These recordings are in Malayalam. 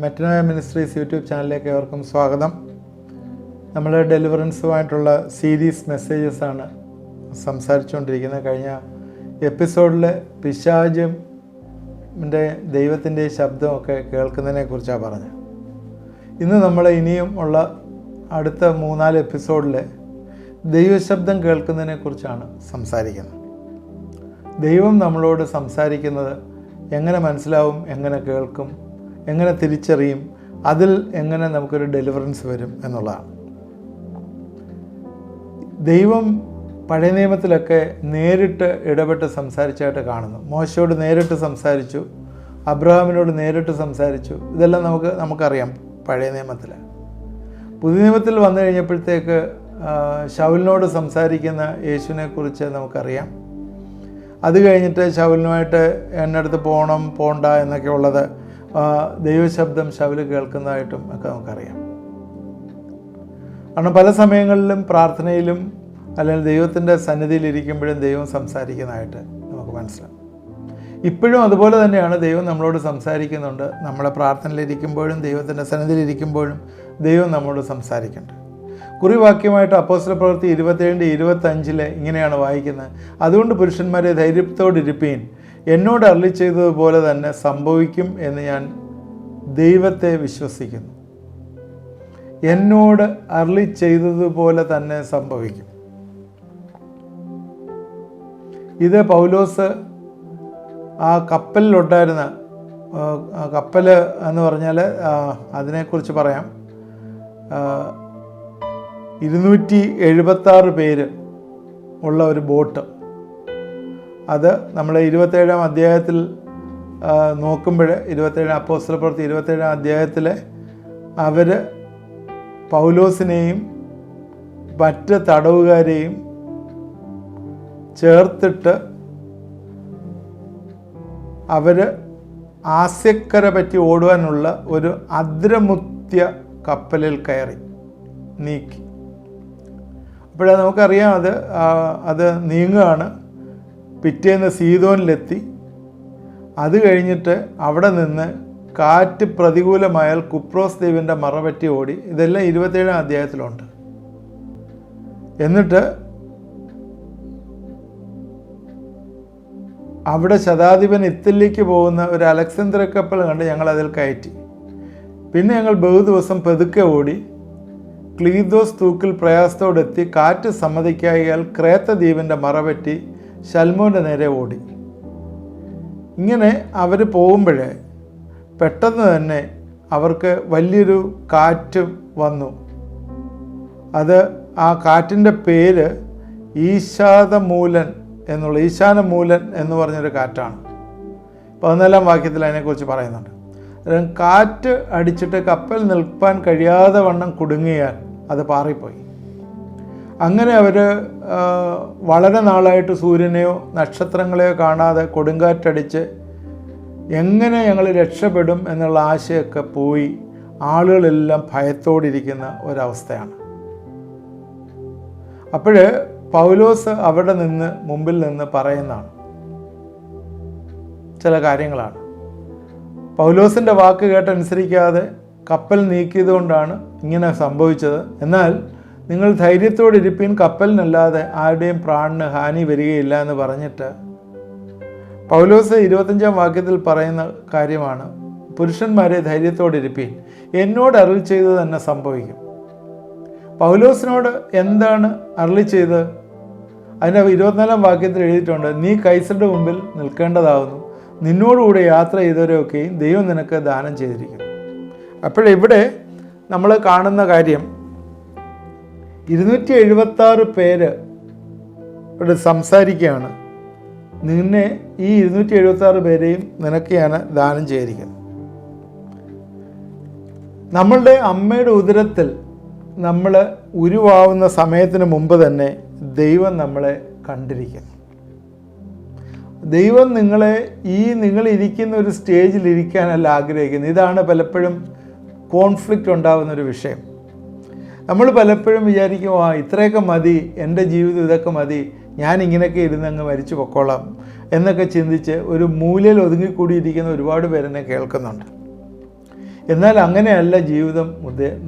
മെറ്റനോയ മിനിസ്ട്രീസ് യൂട്യൂബ് ചാനലിലേക്ക് ഏവർക്കും സ്വാഗതം. നമ്മൾ ഡെലിവറൻസുമായിട്ടുള്ള സീരീസ് മെസ്സേജസാണ് സംസാരിച്ചുകൊണ്ടിരിക്കുന്നത്. കഴിഞ്ഞ എപ്പിസോഡിൽ പിശാചിൻ്റെ ദൈവത്തിൻ്റെ ശബ്ദമൊക്കെ കേൾക്കുന്നതിനെക്കുറിച്ചാണ് പറഞ്ഞത്. ഇന്ന് നമ്മൾ ഇനിയും ഉള്ള അടുത്ത 3-4 എപ്പിസോഡിൽ ദൈവശബ്ദം കേൾക്കുന്നതിനെക്കുറിച്ചാണ് സംസാരിക്കുന്നത്. ദൈവം നമ്മളോട് സംസാരിക്കുന്നത് എങ്ങനെ മനസ്സിലാവും, എങ്ങനെ കേൾക്കും, എങ്ങനെ തിരിച്ചറിയും, അതിൽ എങ്ങനെ നമുക്കൊരു ഡെലിവറൻസ് വരും എന്നുള്ളതാണ്. ദൈവം പഴയ നിയമത്തിലൊക്കെ നേരിട്ട് ഇടപെട്ട് സംസാരിച്ചായിട്ട് കാണുന്നു. മോശയോട് നേരിട്ട് സംസാരിച്ചു, അബ്രഹാമിനോട് നേരിട്ട് സംസാരിച്ചു. ഇതെല്ലാം നമുക്കറിയാം പഴയ നിയമത്തിൽ. പുതിയ നിയമത്തിൽ വന്നു കഴിഞ്ഞപ്പോഴത്തേക്ക് ശൗലിനോട് സംസാരിക്കുന്ന യേശുവിനെക്കുറിച്ച് നമുക്കറിയാം. അത് കഴിഞ്ഞിട്ട് ശൗലിനുമായിട്ട് എന്നടുത്ത് പോകണ്ട എന്നൊക്കെ ഉള്ളത് ദൈവശബ്ദം ശൗല് കേൾക്കുന്നതായിട്ടും ഒക്കെ നമുക്കറിയാം. കാരണം പല സമയങ്ങളിലും പ്രാർത്ഥനയിലും അല്ലെങ്കിൽ ദൈവത്തിൻ്റെ സന്നിധിയിലിരിക്കുമ്പോഴും ദൈവം സംസാരിക്കുന്നതായിട്ട് നമുക്ക് മനസ്സിലാവും. ഇപ്പോഴും അതുപോലെ തന്നെയാണ് ദൈവം നമ്മളോട് സംസാരിക്കുന്നുണ്ട്. നമ്മളെ പ്രാർത്ഥനയിലിരിക്കുമ്പോഴും ദൈവത്തിൻ്റെ സന്നിധിയിലിരിക്കുമ്പോഴും ദൈവം നമ്മളോട് സംസാരിക്കുന്നുണ്ട്. കുറിവാക്യമായിട്ട് അപ്പോസ്തല പ്രവൃത്തി 27-25 ഇങ്ങനെയാണ് വായിക്കുന്നത്: അതുകൊണ്ട് പുരുഷന്മാരെ ധൈര്യത്തോടിരിപ്പീൻ, എന്നോട് അരുളി ചെയ്തതുപോലെ തന്നെ സംഭവിക്കും എന്ന് ഞാൻ ദൈവത്തെ വിശ്വസിക്കുന്നു. എന്നോട് അരുളി ചെയ്തതുപോലെ തന്നെ സംഭവിക്കും. ഇത് പൗലോസ് ആ കപ്പലിലുണ്ടായിരുന്ന കപ്പൽ എന്ന് പറഞ്ഞാൽ അതിനെക്കുറിച്ച് പറയാം. 276 പേര് ഉള്ള ഒരു ബോട്ട്. അത് നമ്മൾ 27-ാം അധ്യായത്തിൽ നോക്കുമ്പോൾ 27 അപ്പോസ്തല പ്രവൃത്തി 27-ാം അധ്യായത്തിൽ അവർ പൗലോസിനെയും മറ്റ് തടവുകാരെയും ചേർത്തിട്ട് അവർ ആസ്യക്കര പറ്റി ഓടുവാനുള്ള ഒരു അദ്രമുത്യ കപ്പലിൽ കയറി നീക്കി. അപ്പോഴേ നമുക്കറിയാം അത് നീങ്ങുകയാണ്. പിറ്റേന്ന് സീദോനിലെത്തി. അത് കഴിഞ്ഞിട്ട് അവിടെ നിന്ന് കാറ്റ് പ്രതികൂലമായാൽ കുപ്രോസ് ദ്വീപിൻ്റെ മറപറ്റി ഓടി. ഇതെല്ലാം 27-ാം അധ്യായത്തിലുണ്ട്. എന്നിട്ട് അവിടെ ശതാധിപൻ ഇറ്റലിക്ക് പോകുന്ന ഒരു അലക്സാന്ദ്രിയ കപ്പൽ കണ്ട് ഞങ്ങൾ അതിൽ കയറ്റി. പിന്നെ ഞങ്ങൾ ബഹുദിവസം പെതുക്കെ ഓടി ക്ലീദോസ് തൂക്കിൽ പ്രയാസത്തോടെത്തി. കാറ്റ് സമ്മതിക്കായാൽ ക്രേത്ത ദ്വീപിൻ്റെ മറപറ്റി ശൽമോൻ്റെ നേരെ ഓടി. ഇങ്ങനെ അവർ പോകുമ്പോഴേ പെട്ടെന്ന് തന്നെ അവർക്ക് വലിയൊരു കാറ്റ് വന്നു. ആ കാറ്റിൻ്റെ പേര് ഈശാനമൂലൻ എന്ന് പറഞ്ഞൊരു കാറ്റാണ്. 14-ാം വാക്യത്തിൽ അതിനെക്കുറിച്ച് പറയുന്നുണ്ട്. കാറ്റ് അടിച്ചിട്ട് കപ്പൽ നിൽപ്പാൻ കഴിയാതെ വണ്ണം കുടുങ്ങിയാൽ അത് പാറിപ്പോയി. അങ്ങനെ അവർ വളരെ നാളായിട്ട് സൂര്യനെയോ നക്ഷത്രങ്ങളെയോ കാണാതെ കൊടുങ്കാറ്റടിച്ച് എങ്ങനെ ഞങ്ങൾ രക്ഷപ്പെടും എന്നുള്ള ആശയൊക്കെ പോയി ആളുകളെല്ലാം ഭയത്തോടിരിക്കുന്ന ഒരവസ്ഥയാണ്. അപ്പോൾ പൗലോസ് അവിടെ മുമ്പിൽ നിന്ന് പറയുന്നതാണ് ചില കാര്യങ്ങളാണ്. പൗലോസിൻ്റെ വാക്ക് കേട്ടനുസരിക്കാതെ കപ്പൽ നീക്കിയതുകൊണ്ടാണ് ഇങ്ങനെ സംഭവിച്ചത്. എന്നാൽ നിങ്ങൾ ധൈര്യത്തോടിരിപ്പീൻ, കപ്പലിനല്ലാതെ ആരുടെയും പ്രാണന് ഹാനി വരികയില്ല എന്ന് പറഞ്ഞിട്ട് പൗലോസ് 25-ാം വാക്യത്തിൽ പറയുന്ന കാര്യമാണ്: പുരുഷന്മാരെ ധൈര്യത്തോടിരിപ്പീൻ, എന്നോട് അരുളി ചെയ്തത് തന്നെ സംഭവിക്കും. പൗലോസിനോട് എന്താണ് അരുളി ചെയ്തത്? അതിൻ്റെ 24-ാം വാക്യത്തിൽ എഴുതിയിട്ടുണ്ട്: നീ കൈസരുടെ മുമ്പിൽ നിൽക്കേണ്ടതാകുന്നു, നിന്നോടുകൂടെ യാത്ര ചെയ്തവരെയൊക്കെയും ദൈവം നിനക്ക് ദാനം ചെയ്തിരിക്കുന്നു. അപ്പോഴിവിടെ നമ്മൾ കാണുന്ന കാര്യം 276 പേര് ഇവിടെ സംസാരിക്കുകയാണ്. നിന്നെ ഈ 276 പേരെയും നിനക്കെയാണ് ദാനം ചെയ്തിരിക്കുന്നത്. നമ്മളുടെ അമ്മയുടെ ഉദരത്തിൽ നമ്മൾ ഉരുവാവുന്ന സമയത്തിന് മുമ്പ് തന്നെ ദൈവം നമ്മളെ കണ്ടിരിക്കുന്നു. ദൈവം നിങ്ങളിരിക്കുന്ന ഒരു സ്റ്റേജിൽ ഇരിക്കാനല്ല ആഗ്രഹിക്കുന്നത്. ഇതാണ് പലപ്പോഴും കോൺഫ്ലിക്റ്റ് ഉണ്ടാകുന്നൊരു വിഷയം. നമ്മൾ പലപ്പോഴും വിചാരിക്കും, ഇത്രയൊക്കെ മതി, എൻ്റെ ജീവിതം ഇതൊക്കെ മതി, ഞാൻ ഇങ്ങനെയൊക്കെ ഇരുന്നങ്ങ് മരിച്ചു പൊക്കോളാം എന്നൊക്കെ ചിന്തിച്ച് ഒരു മൂലയിൽ ഒതുങ്ങിക്കൂടിയിരിക്കുന്ന ഒരുപാട് പേരെന്നെ കേൾക്കുന്നുണ്ട്. എന്നാൽ അങ്ങനെയല്ല ജീവിതം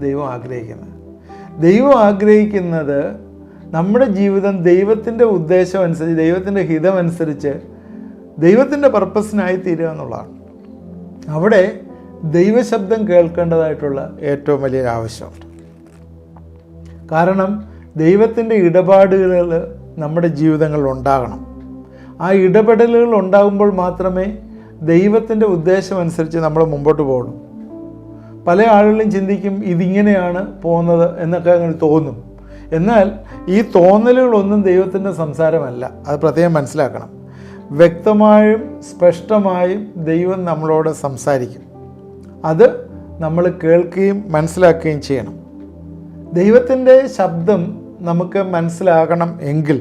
ദൈവം ആഗ്രഹിക്കുന്നത്. ദൈവം ആഗ്രഹിക്കുന്നത് നമ്മുടെ ജീവിതം ദൈവത്തിൻ്റെ ഉദ്ദേശം അനുസരിച്ച്, ദൈവത്തിൻ്റെ ഹിതമനുസരിച്ച്, ദൈവത്തിൻ്റെ പർപ്പസിനായി തീരുക എന്നുള്ളതാണ്. അവിടെ ദൈവശബ്ദം കേൾക്കേണ്ടതായിട്ടുള്ള ഏറ്റവും വലിയൊരു ആവശ്യമുണ്ട്. കാരണം ദൈവത്തിൻ്റെ ഇടപാടുകൾ നമ്മുടെ ജീവിതങ്ങളിൽ ഉണ്ടാകണം. ആ ഇടപെടലുകൾ ഉണ്ടാകുമ്പോൾ മാത്രമേ ദൈവത്തിൻ്റെ ഉദ്ദേശം അനുസരിച്ച് നമ്മൾ മുമ്പോട്ട് പോകണം. പല ആളുകളും ചിന്തിക്കും ഇതിങ്ങനെയാണ് പോകുന്നത് എന്നൊക്കെ അങ്ങനെ തോന്നും. എന്നാൽ ഈ തോന്നലുകളൊന്നും ദൈവത്തിൻ്റെ സംസാരമല്ല. അത് പ്രത്യേകം മനസ്സിലാക്കണം. വ്യക്തമായും സ്പഷ്ടമായും ദൈവം നമ്മളോട് സംസാരിക്കും. അത് നമ്മൾ കേൾക്കുകയും മനസ്സിലാക്കുകയും ചെയ്യണം. ദൈവത്തിൻ്റെ ശബ്ദം നമുക്ക് മനസ്സിലാകണം എങ്കിൽ,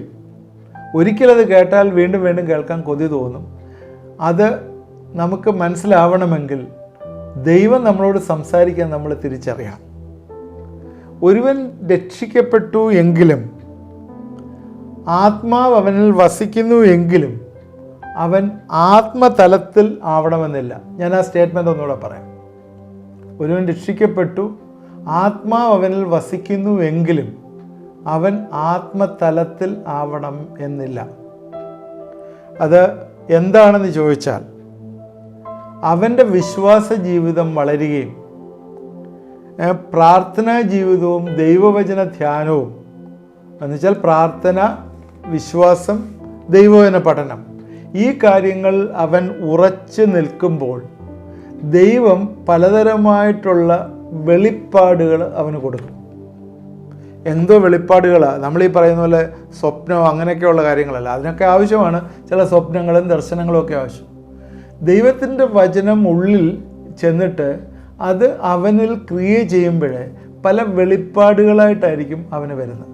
ഒരിക്കലത് കേട്ടാൽ വീണ്ടും വീണ്ടും കേൾക്കാൻ കൊതി തോന്നും. അത് നമുക്ക് മനസ്സിലാവണമെങ്കിൽ ദൈവം നമ്മളോട് സംസാരിക്കാൻ നമ്മൾ തിരിച്ചറിയണം. ഒരുവൻ രക്ഷിക്കപ്പെട്ടു എങ്കിലും ആത്മാവ് അവനിൽ വസിക്കുന്നു എങ്കിലും അവൻ ആത്മതലത്തിൽ ആവണമെന്നില്ല. ഞാൻ ആ സ്റ്റേറ്റ്മെൻ്റ് ഒന്നുകൂടെ പറയാം. ഒരുവൻ രക്ഷിക്കപ്പെട്ടു, ആത്മാവ് അവനിൽ വസിക്കുന്നു എങ്കിലും അവൻ ആത്മതലത്തിൽ ആവണം എന്നില്ല. അത് എന്താണെന്ന് ചോദിച്ചാൽ, അവൻ്റെ വിശ്വാസ ജീവിതം വളരുകയും പ്രാർത്ഥനാ ജീവിതവും ദൈവവചന ധ്യാനവും, എന്നുവെച്ചാൽ പ്രാർത്ഥന, വിശ്വാസം, ദൈവവചന പഠനം, ഈ കാര്യങ്ങൾ അവൻ ഉറച്ചു നിൽക്കുമ്പോൾ ദൈവം പലതരമായിട്ടുള്ള വെളിപ്പാടുകൾ അവന് കൊടുക്കും. എന്തോ വെളിപ്പാടുകളാണ്, നമ്മളീ പറയുന്ന പോലെ സ്വപ്നമോ അങ്ങനെയൊക്കെയുള്ള കാര്യങ്ങളല്ല. അതിനൊക്കെ ആവശ്യമാണ് ചില സ്വപ്നങ്ങളും ദർശനങ്ങളും ഒക്കെ ആവശ്യം. ദൈവത്തിൻ്റെ വചനം ഉള്ളിൽ ചെന്നിട്ട് അത് അവനിൽ ക്രിയ ചെയ്യുമ്പോഴേ പല വെളിപ്പാടുകളായിട്ടായിരിക്കും അവന് വരുന്നത്.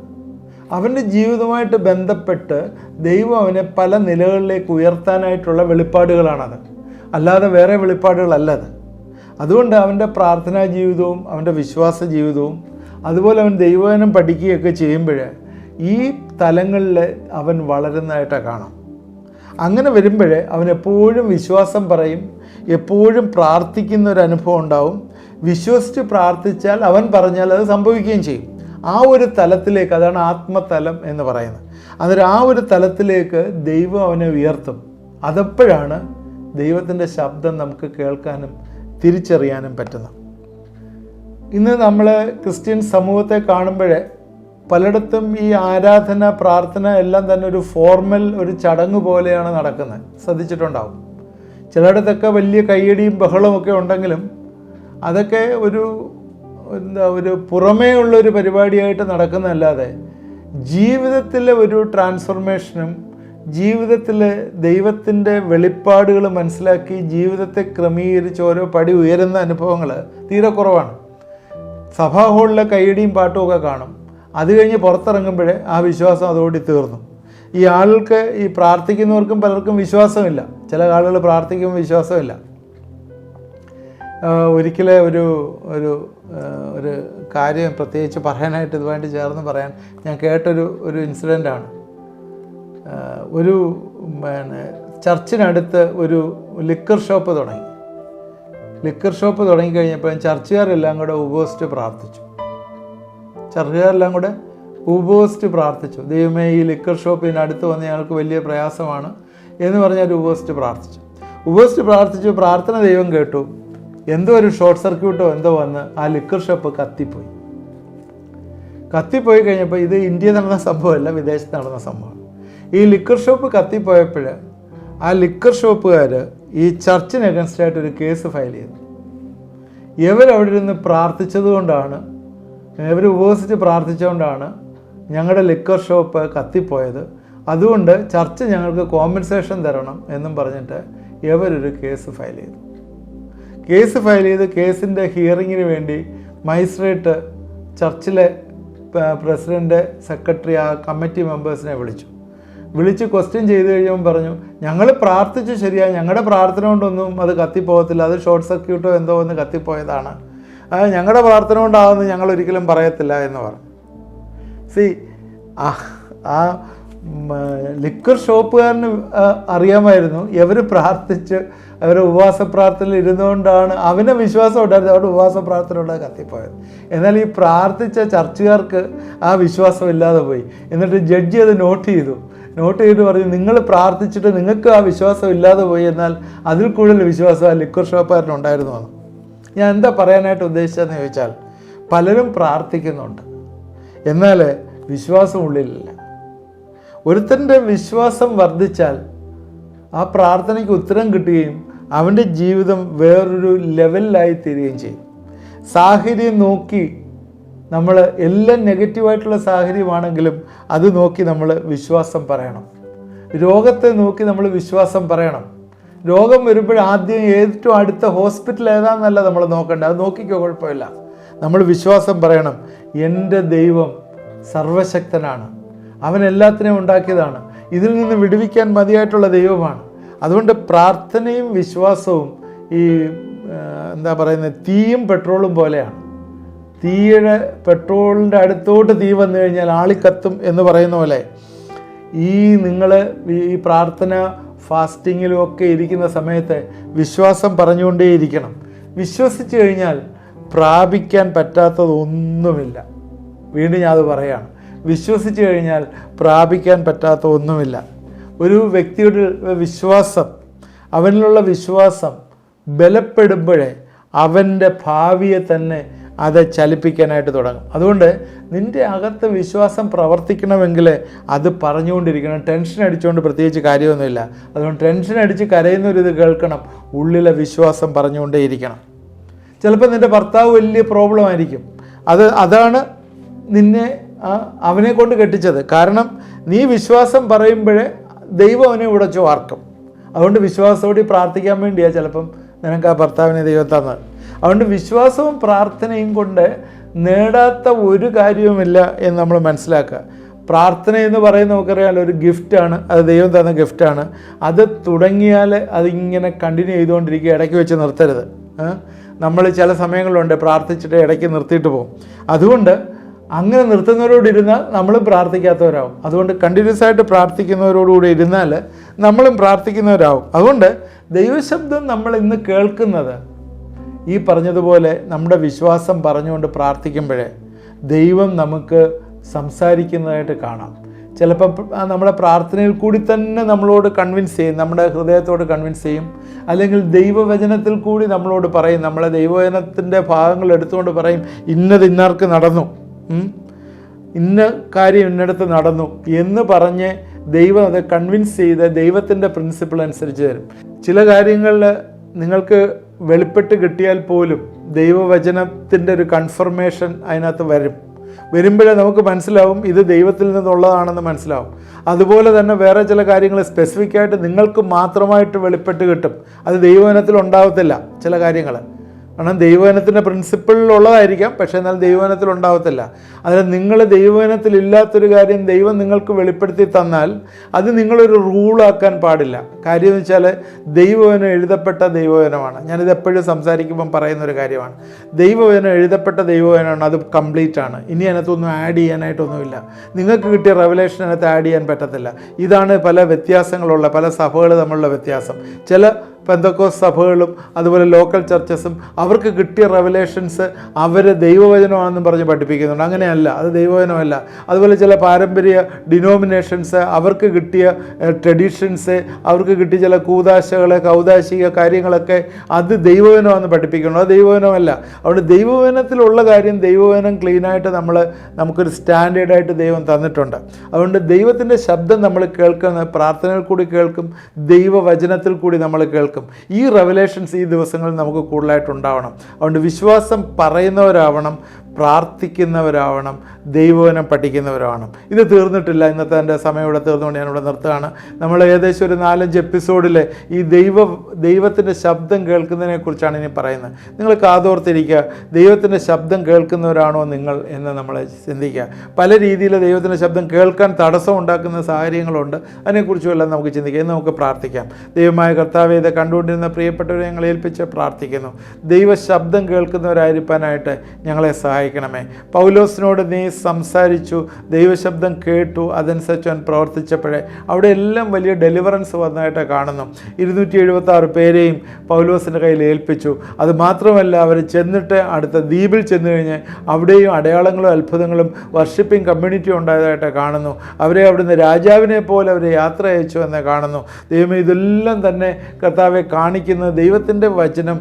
അവൻ്റെ ജീവിതവുമായിട്ട് ബന്ധപ്പെട്ട് ദൈവം അവനെ പല നിലകളിലേക്ക് ഉയർത്താനായിട്ടുള്ള വെളിപ്പാടുകളാണത്, അല്ലാതെ വേറെ വെളിപ്പാടുകളല്ലത്. അതുകൊണ്ട് അവൻ്റെ പ്രാർത്ഥനാ ജീവിതവും അവൻ്റെ വിശ്വാസ ജീവിതവും അതുപോലെ അവൻ ദൈവവചനം പഠിക്കുകയൊക്കെ ചെയ്യുമ്പോൾ ഈ തലങ്ങളിൽ അവൻ വളരുന്നതായിട്ടാണ് കാണാം. അങ്ങനെ വരുമ്പോൾ അവൻ എപ്പോഴും വിശ്വാസം പറയും, എപ്പോഴും പ്രാർത്ഥിക്കുന്ന ഒരു അനുഭവം ഉണ്ടാവും. വിശ്വസിച്ച് പ്രാർത്ഥിച്ചാൽ അവൻ പറഞ്ഞാൽ അത് സംഭവിക്കുകയും ചെയ്യും. ആ ഒരു തലത്തിലേക്ക്, അതാണ് ആത്മതലം എന്ന് പറയുന്നത്. അന്നേരം ആ ഒരു തലത്തിലേക്ക് ദൈവം അവനെ ഉയർത്തും. അതെപ്പോഴാണ് ദൈവത്തിൻ്റെ ശബ്ദം നമുക്ക് കേൾക്കാനും തിരിച്ചറിയാനും പറ്റുന്നത്. ഇന്ന് നമ്മൾ ക്രിസ്ത്യൻ സമൂഹത്തെ കാണുമ്പോൾ പലയിടത്തും ഈ ആരാധന, പ്രാർത്ഥന എല്ലാം തന്നെ ഒരു ഫോർമൽ, ഒരു ചടങ്ങ് പോലെയാണ് നടക്കുന്നത്. ശ്രദ്ധിച്ചിട്ടുണ്ടാവും. ചിലയിടത്തൊക്കെ വലിയ കയ്യടിയും ബഹളമൊക്കെ ഉണ്ടെങ്കിലും അതൊക്കെ ഒരു പുറമേ ഉള്ളൊരു പരിപാടിയായിട്ട് നടക്കുന്നതല്ലാതെ ജീവിതത്തിലെ ഒരു ട്രാൻസ്ഫോർമേഷനും ജീവിതത്തിൽ ദൈവത്തിൻ്റെ വെളിപ്പാടുകൾ മനസ്സിലാക്കി ജീവിതത്തെ ക്രമീകരിച്ച് ഓരോ പടി ഉയരുന്ന അനുഭവങ്ങൾ തീരെ കുറവാണ്. സഭാ ഹാളിലെ കയ്യടിയും പാട്ടുമൊക്കെ കാണും. അത് കഴിഞ്ഞ് പുറത്തിറങ്ങുമ്പോഴേ ആ വിശ്വാസം അതോടി തീർന്നു. ഈ ആൾക്ക്, ഈ പ്രാർത്ഥിക്കുന്നവർക്കും പലർക്കും വിശ്വാസമില്ല. ചില ആളുകൾ പ്രാർത്ഥിക്കുമ്പോൾ വിശ്വാസമില്ല. ഒരിക്കലെ ഒരു കാര്യം പ്രത്യേകിച്ച് പറയാനായിട്ട് ഇതുമായിട്ട് ചേർന്ന് പറയാൻ ഞാൻ കേട്ടൊരു ഇൻസിഡൻ്റാണ്. ഒരു ചർച്ചിനടുത്ത് ഒരു ലിക്കർ ഷോപ്പ് തുടങ്ങി. ലിക്കർ ഷോപ്പ് തുടങ്ങിക്കഴിഞ്ഞപ്പോൾ ചർച്ചുകാരെല്ലാം കൂടെ ഉപവസിച്ച് പ്രാർത്ഥിച്ചു. ദൈവമേ, ഈ ലിക്കർ ഷോപ്പിനടുത്ത് വന്ന് ഞങ്ങൾക്ക് വലിയ പ്രയാസമാണ് എന്ന് പറഞ്ഞാൽ ഉപവസിച്ച് പ്രാർത്ഥിച്ചു. പ്രാർത്ഥന ദൈവം കേട്ടു. എന്തോ ഒരു ഷോർട്ട് സർക്യൂട്ടോ എന്തോ വന്ന് ആ ലിക്കർ ഷോപ്പ് കത്തിപ്പോയി കഴിഞ്ഞപ്പോൾ, ഇത് ഇന്ത്യയിൽ നടന്ന സംഭവമല്ല, വിദേശത്ത് നടന്ന സംഭവം. ഈ ലിക്കർ ഷോപ്പ് കത്തിപ്പോയപ്പോൾ ആ ലിക്കർ ഷോപ്പുകാർ ഈ ചർച്ചിന് അഗൻസ്റ്റായിട്ട് ഒരു കേസ് ഫയൽ ചെയ്തു. ഇവരവിടെ ഇരുന്ന് പ്രാർത്ഥിച്ചതുകൊണ്ടാണ്, ഇവർ ഉപവസിച്ച് പ്രാർത്ഥിച്ചുകൊണ്ടാണ് ഞങ്ങളുടെ ലിക്കർ ഷോപ്പ് കത്തിപ്പോയത്. അതുകൊണ്ട് ചർച്ച് ഞങ്ങൾക്ക് കോമ്പൻസേഷൻ തരണം എന്നും പറഞ്ഞിട്ട് ഇവരൊരു കേസ് ഫയൽ ചെയ്തു. കേസിൻ്റെ ഹിയറിങ്ങിന് വേണ്ടി മജിസ്ട്രേറ്റ് ചർച്ചിലെ പ്രസിഡൻ്റ്, സെക്രട്ടറി, ആ കമ്മിറ്റി മെമ്പേഴ്സിനെ വിളിച്ച് ക്വസ്റ്റ്യൻ ചെയ്ത് കഴിയുമ്പോൾ പറഞ്ഞു, ഞങ്ങൾ പ്രാർത്ഥിച്ചു ശരിയാണ്, ഞങ്ങളുടെ പ്രാർത്ഥന കൊണ്ടൊന്നും അത് കത്തിപ്പോകത്തില്ല, അത് ഷോർട്ട് സർക്യൂട്ടോ എന്തോ ഒന്ന് കത്തിപ്പോയതാണ്, അത് ഞങ്ങളുടെ പ്രാർത്ഥന കൊണ്ടാകുമെന്ന് ഞങ്ങൾ ഒരിക്കലും പറയത്തില്ല എന്ന് പറഞ്ഞു. ആ ലിക്വർ ഷോപ്പുകാരന് അറിയാമായിരുന്നു ഇവർ പ്രാർത്ഥിച്ച് അവരുടെ ഉപവാസ പ്രാർത്ഥനയിൽ ഇരുന്നുകൊണ്ടാണ് അവന് വിശ്വാസം ഉണ്ടായിരുന്നത്, അവരുടെ ഉപവാസ പ്രാർത്ഥനയുള്ള കത്തിപ്പോയത്. എന്നാൽ ഈ പ്രാർത്ഥിച്ച ചർച്ചുകാർക്ക് ആ വിശ്വാസം ഇല്ലാതെ പോയി. എന്നിട്ട് ജഡ്ജി അത് നോട്ട് ചെയ്തിട്ട് പറഞ്ഞു, നിങ്ങൾ പ്രാർത്ഥിച്ചിട്ട് നിങ്ങൾക്ക് ആ വിശ്വാസം ഇല്ലാതെ പോയി, എന്നാൽ അതിൽ കൂടുതൽ വിശ്വാസം ആ ലിക്വർ ഷോപ്പുകാരനുണ്ടായിരുന്നു എന്ന്. ഞാൻ എന്താ പറയാനായിട്ട് ഉദ്ദേശിച്ചതെന്ന് ചോദിച്ചാൽ, പലരും പ്രാർത്ഥിക്കുന്നുണ്ട്, എന്നാൽ വിശ്വാസം ഉള്ളിലില്ല. ഒരുത്തൻ്റെ വിശ്വാസം വർദ്ധിച്ചാൽ ആ പ്രാർത്ഥനയ്ക്ക് ഉത്തരം കിട്ടുകയും അവൻ്റെ ജീവിതം വേറൊരു ലെവലിലായി തീരുകയും ചെയ്യും. സാഹചര്യം നോക്കി നമ്മൾ എല്ലാം നെഗറ്റീവായിട്ടുള്ള സാഹചര്യമാണെങ്കിലും അത് നോക്കി നമ്മൾ വിശ്വാസം പറയണം. രോഗത്തെ നോക്കി നമ്മൾ വിശ്വാസം പറയണം. രോഗം വരുമ്പോൾ ആദ്യം ഏറ്റവും അടുത്ത ഹോസ്പിറ്റൽ ഏതാണെന്നല്ല നമ്മൾ നോക്കേണ്ടത്, അത് നോക്കിക്കോ, കുഴപ്പമില്ല. നമ്മൾ വിശ്വാസം പറയണം, എൻ്റെ ദൈവം സർവശക്തനാണ്, അവൻ എല്ലാത്തിനെയും ഉണ്ടാക്കിയതാണ്, ഇതിൽ നിന്ന് വിടുവിക്കാൻ മതിയായിട്ടുള്ള ദൈവമാണ്. അതുകൊണ്ട് പ്രാർത്ഥനയും വിശ്വാസവും ഈ എന്താ പറയുന്നത്, തീയും പെട്രോളും പോലെയാണ്. പെട്രോളിൻ്റെ അടുത്തോട്ട് തീ വന്നു കഴിഞ്ഞാൽ ആളിക്കത്തും എന്ന് പറയുന്ന പോലെ നിങ്ങൾ ഈ പ്രാർത്ഥന ഫാസ്റ്റിങ്ങിലും ഒക്കെ ഇരിക്കുന്ന സമയത്ത് വിശ്വാസം പറഞ്ഞുകൊണ്ടേയിരിക്കണം. വിശ്വസിച്ച് കഴിഞ്ഞാൽ പ്രാപിക്കാൻ പറ്റാത്തതൊന്നുമില്ല. വീണ്ടും ഞാൻ അത് പറയുകയാണ്, വിശ്വസിച്ച് കഴിഞ്ഞാൽ പ്രാപിക്കാൻ പറ്റാത്ത ഒന്നുമില്ല. ഒരു വ്യക്തിയുടെ വിശ്വാസം, അവനിലുള്ള വിശ്വാസം ബലപ്പെടുമ്പോഴേ അവൻ്റെ ഭാവിയെ തന്നെ അത് ചലിപ്പിക്കാനായിട്ട് തുടങ്ങും. അതുകൊണ്ട് നിൻ്റെ അകത്ത് വിശ്വാസം പ്രവർത്തിക്കണമെങ്കിൽ അത് പറഞ്ഞുകൊണ്ടിരിക്കണം. ടെൻഷൻ അടിച്ചുകൊണ്ട് പ്രത്യേകിച്ച് കാര്യമൊന്നുമില്ല. അതുകൊണ്ട് ടെൻഷൻ അടിച്ച് കരയുന്നൊരിത് കേൾക്കണം, ഉള്ളിലെ വിശ്വാസം പറഞ്ഞുകൊണ്ടേയിരിക്കണം. ചിലപ്പോൾ നിൻ്റെ ഭർത്താവ് വലിയ പ്രോബ്ലം ആയിരിക്കും, അതാണ് നിന്നെ അവനെ കൊണ്ട് കെട്ടിച്ചത്. കാരണം നീ വിശ്വാസം പറയുമ്പോഴേ ദൈവം അവനെ ഉടച്ചു വാർക്കും. അതുകൊണ്ട് വിശ്വാസത്തോടെ പ്രാർത്ഥിക്കാൻ വേണ്ടിയാണ് ചിലപ്പം നിനക്ക് ആ ഭർത്താവിനെ ദൈവം തന്നത്. അതുകൊണ്ട് വിശ്വാസവും പ്രാർത്ഥനയും കൊണ്ട് നേടാത്ത ഒരു കാര്യവുമില്ല എന്ന് നമ്മൾ മനസ്സിലാക്കുക. പ്രാർത്ഥന എന്ന് പറയുന്നത് നമുക്കറിയാമല്ലോ, ഒരു ഗിഫ്റ്റാണ്, അത് ദൈവം തന്ന ഗിഫ്റ്റാണ്. അത് തുടങ്ങിയാൽ അതിങ്ങനെ കണ്ടിന്യൂ ചെയ്തുകൊണ്ടിരിക്കുക, ഇടയ്ക്ക് വെച്ച് നിർത്തരുത്. നമ്മൾ ചില സമയങ്ങളുണ്ട് പ്രാർത്ഥിച്ചിട്ട് ഇടയ്ക്ക് നിർത്തിയിട്ട് പോകും. അതുകൊണ്ട് അങ്ങനെ നിർത്തുന്നവരോടിരുന്നാൽ നമ്മളും പ്രാർത്ഥിക്കാത്തവരാകും. അതുകൊണ്ട് കണ്ടിന്യൂസ് ആയിട്ട് പ്രാർത്ഥിക്കുന്നവരോടുകൂടി ഇരുന്നാൽ നമ്മളും പ്രാർത്ഥിക്കുന്നവരാകും. അതുകൊണ്ട് ദൈവശബ്ദം നമ്മൾ ഇന്ന് കേൾക്കുന്നത് ഈ പറഞ്ഞതുപോലെ നമ്മുടെ വിശ്വാസം പറഞ്ഞുകൊണ്ട് പ്രാർത്ഥിക്കുമ്പോഴേ ദൈവം നമുക്ക് സംസാരിക്കുന്നതായിട്ട് കാണാം. ചിലപ്പോൾ നമ്മുടെ പ്രാർത്ഥനയിൽ കൂടി തന്നെ നമ്മളോട് കൺവിൻസ് ചെയ്യും, നമ്മുടെ ഹൃദയത്തോട് കൺവിൻസ് ചെയ്യും. അല്ലെങ്കിൽ ദൈവവചനത്തിൽ കൂടി നമ്മളോട് പറയും, നമ്മളെ ദൈവവചനത്തിൻ്റെ ഭാഗങ്ങൾ എടുത്തുകൊണ്ട് പറയും, ഇന്നർക്ക് നടന്നു, ഇന്ന കാര്യം ഇന്നടത്ത് നടന്നു എന്ന് പറഞ്ഞ് ദൈവം അത് കൺവിൻസ് ചെയ്ത് ദൈവത്തിൻ്റെ പ്രിൻസിപ്പിൾ അനുസരിച്ച് തരും. ചില കാര്യങ്ങളിൽ നിങ്ങൾക്ക് വെളിപ്പെട്ട് കിട്ടിയാൽ പോലും ദൈവവചനത്തിൻ്റെ ഒരു കൺഫർമേഷൻ അതിനകത്ത് വരുമ്പോഴേ നമുക്ക് മനസ്സിലാവും ഇത് ദൈവത്തിൽ നിന്നുള്ളതാണെന്ന് മനസ്സിലാവും. അതുപോലെ തന്നെ വേറെ ചില കാര്യങ്ങൾ സ്പെസിഫിക്കായിട്ട് നിങ്ങൾക്ക് മാത്രമായിട്ട് വെളിപ്പെട്ട് കിട്ടും. അത് ദൈവവചനത്തിൽ ഉണ്ടാവത്തില്ല ചില കാര്യങ്ങൾ. കാരണം ദൈവവചനത്തിൻ്റെ പ്രിൻസിപ്പിളിലുള്ളതായിരിക്കാം, പക്ഷേ എന്നാൽ ദൈവവചനത്തിൽ ഉണ്ടാവത്തില്ല. അതിന് നിങ്ങൾ ദൈവവചനത്തിൽ ഇല്ലാത്തൊരു കാര്യം ദൈവം നിങ്ങൾക്ക് വെളിപ്പെടുത്തി തന്നാൽ അത് നിങ്ങളൊരു റൂളാക്കാൻ പാടില്ല. കാര്യം എന്ന് വെച്ചാൽ ദൈവവചനം എഴുതപ്പെട്ട ദൈവവചനമാണ്. ഞാനിത് എപ്പോഴും സംസാരിക്കുമ്പം പറയുന്നൊരു കാര്യമാണ്. ദൈവവചനം എഴുതപ്പെട്ട ദൈവവചനമാണ്, അത് കംപ്ലീറ്റ് ആണ്. ഇനി അതിനകത്തൊന്നും ആഡ് ചെയ്യാനായിട്ടൊന്നുമില്ല. നിങ്ങൾക്ക് കിട്ടിയ റെവലേഷൻ അതിനകത്ത് ആഡ് ചെയ്യാൻ പറ്റത്തില്ല. ഇതാണ് പല വ്യത്യാസങ്ങളുള്ള പല സഭകൾ തമ്മിലുള്ള വ്യത്യാസം. ചില പെന്തക്കോസ് സഭകളും അതുപോലെ ലോക്കൽ ചർച്ചസും അവർക്ക് കിട്ടിയ റെവലേഷൻസ് അവർ ദൈവവചനമാണെന്നും പറഞ്ഞ് പഠിപ്പിക്കുന്നുണ്ട്. അങ്ങനെയല്ല, അത് ദൈവവചനമല്ല. അതുപോലെ ചില പാരമ്പര്യ ഡിനോമിനേഷൻസ് അവർക്ക് കിട്ടിയ ട്രഡീഷൻസ്, അവർക്ക് കിട്ടിയ ചില കൂതാശകൾ, കൗതാശിക കാര്യങ്ങളൊക്കെ അത് ദൈവവചനമാണെന്ന് പഠിപ്പിക്കുന്നു. അത് ദൈവവചനമല്ല. അതുകൊണ്ട് ദൈവവചനത്തിലുള്ള കാര്യം ദൈവവചനം ക്ലീനായിട്ട് നമുക്കൊരു സ്റ്റാൻഡേർഡായിട്ട് ദൈവം തന്നിട്ടുണ്ട്. അതുകൊണ്ട് ദൈവത്തിൻ്റെ ശബ്ദം നമ്മൾ കേൾക്കുന്ന പ്രാർത്ഥനയിൽ കൂടി കേൾക്കും, ദൈവവചനത്തിൽ കൂടി നമ്മൾ കേൾക്കും. ഈ റെവലേഷൻസ് ഈ ദിവസങ്ങളിൽ നമുക്ക് കൂടുതലായിട്ടുണ്ടാവണം. അതുകൊണ്ട് വിശ്വാസം പറയുന്നവരാവണം, പ്രാർത്ഥിക്കുന്നവരാവണം, ദൈവവചനം പഠിക്കുന്നവരാവണം. ഇത് തീർന്നിട്ടില്ല. ഇന്നത്തെ എൻ്റെ സമയം ഇവിടെ തീർന്നുകൊണ്ട് ഞാനിവിടെ നിർത്തുകയാണ്. നമ്മൾ ഏകദേശം ഒരു 4-5 എപ്പിസോഡിൽ ഈ ദൈവത്തിൻ്റെ ശബ്ദം കേൾക്കുന്നതിനെക്കുറിച്ചാണ് ഇനി പറയുന്നത്. നിങ്ങൾ കാതോർത്തിരിക്കുക, ദൈവത്തിൻ്റെ ശബ്ദം കേൾക്കുന്നവരാണോ നിങ്ങൾ എന്ന് നമ്മൾ ചിന്തിക്കുക. പല രീതിയിൽ ദൈവത്തിൻ്റെ ശബ്ദം കേൾക്കാൻ തടസ്സം ഉണ്ടാക്കുന്ന സാഹചര്യങ്ങളുണ്ട്. അതിനെക്കുറിച്ചുമെല്ലാം നമുക്ക് ചിന്തിക്കാം. ഇന്ന് നമുക്ക് പ്രാർത്ഥിക്കാം. ദൈവമായ കർത്താവേ, ഇത് കണ്ടുകൊണ്ടിരുന്ന പ്രിയപ്പെട്ടവരെ ഞങ്ങളെ ഏൽപ്പിച്ച് പ്രാർത്ഥിക്കുന്നു. ദൈവശബ്ദം കേൾക്കുന്നവരായിരിക്കാനായിട്ട് ഞങ്ങളെ സഹായിക്കും. സഹായിക്കണമേ. പൗലോസിനോട് നീ സംസാരിച്ചു, ദൈവശബ്ദം കേട്ടു, അതനുസരിച്ച് അവൻ പ്രവർത്തിച്ചപ്പോഴേ അവിടെ എല്ലാം വലിയ ഡെലിവറൻസ് വന്നതായിട്ട് കാണുന്നു. 276 പേരെയും പൗലോസിൻ്റെ കയ്യിൽ ഏൽപ്പിച്ചു. അതുമാത്രമല്ല, അവർ ചെന്നിട്ട് അടുത്ത ദ്വീപിൽ ചെന്ന് കഴിഞ്ഞ് അവിടെയും അടയാളങ്ങളും അത്ഭുതങ്ങളും വർഷിപ്പിംഗ് കമ്മ്യൂണിറ്റി ഉണ്ടായതായിട്ട് കാണുന്നു. അവരെ അവിടുന്ന് രാജാവിനെ പോലെ അവരെ യാത്ര അയച്ചു എന്ന് കാണുന്നു. ദൈവമേ, ഇതെല്ലാം തന്നെ കർത്താവെ കാണിക്കുന്നത് ദൈവത്തിൻ്റെ വചനം,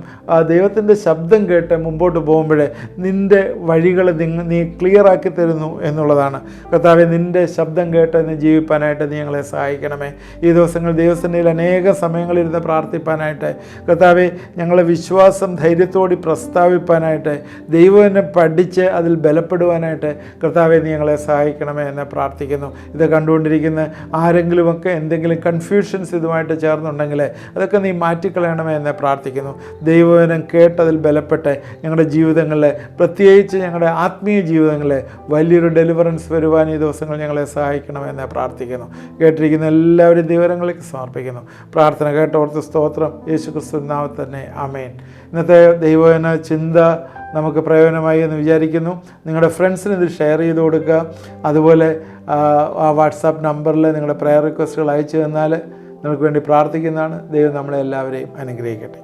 ദൈവത്തിൻ്റെ ശബ്ദം കേട്ട് മുമ്പോട്ട് പോകുമ്പോഴേ നിൻ്റെ വഴികൾ നീ ക്ലിയറാക്കി തരുന്നു എന്നുള്ളതാണ്. കർത്താവെ, നിൻ്റെ ശബ്ദം കേട്ട് നീ ജീവിപ്പാനായിട്ട് നീ ഞങ്ങളെ സഹായിക്കണമേ. ഈ ദിവസങ്ങൾ ദൈവസന്നിധിയിൽ അനേക സമയങ്ങളിരുന്ന് പ്രാർത്ഥിപ്പാനായിട്ട് കർത്താവെ, ഞങ്ങളെ വിശ്വാസം ധൈര്യത്തോടെ പ്രസ്താവിപ്പാനായിട്ട്, ദൈവത്തിനെ പഠിച്ച് അതിൽ ബലപ്പെടുവാനായിട്ട് കർത്താവെ നീ ഞങ്ങളെ സഹായിക്കണമേ എന്ന് പ്രാർത്ഥിക്കുന്നു. ഇത് കണ്ടുകൊണ്ടിരിക്കുന്ന ആരെങ്കിലുമൊക്കെ എന്തെങ്കിലും കൺഫ്യൂഷൻസ് ഇതുമായിട്ട് ചേർന്നുണ്ടെങ്കിൽ അതൊക്കെ നീ മാറ്റിക്കളയണമേ എന്ന് പ്രാർത്ഥിക്കുന്നു. ദൈവവചനം കേട്ടതിൽ ബലപ്പെട്ട് ഞങ്ങളുടെ ജീവിതങ്ങളിൽ, പ്രത്യേകിച്ച് ഞങ്ങളുടെ ആത്മീയ ജീവിതങ്ങളിൽ വലിയൊരു ഡെലിവറൻസ് വരുവാൻ ഈ ദിവസങ്ങൾ ഞങ്ങളെ സഹായിക്കണമെന്ന് പ്രാർത്ഥിക്കുന്നു. കേട്ടിരിക്കുന്ന എല്ലാവരും ദൈവങ്ങളിലേക്ക് സമർപ്പിക്കുന്നു. പ്രാർത്ഥന കേട്ടോർത്ത് സ്തോത്രം. യേശുക്രിസ്തു നാമത്തിൽ തന്നെ ആമേൻ. ഇന്നത്തെ ദൈവവചന ചിന്ത നമുക്ക് പ്രയോജനമായി എന്ന് വിചാരിക്കുന്നു. നിങ്ങളുടെ ഫ്രണ്ട്സിന് ഇത് ഷെയർ ചെയ്ത് കൊടുക്കുക. അതുപോലെ ആ വാട്സാപ്പ് നമ്പറിൽ നിങ്ങളുടെ പ്രയർ റിക്വസ്റ്റുകൾ അയച്ചു തന്നാൽ നിങ്ങൾക്ക് വേണ്ടി പ്രാർത്ഥിക്കുന്നതാണ്. ദൈവം നമ്മളെ എല്ലാവരെയും അനുഗ്രഹിക്കട്ടെ.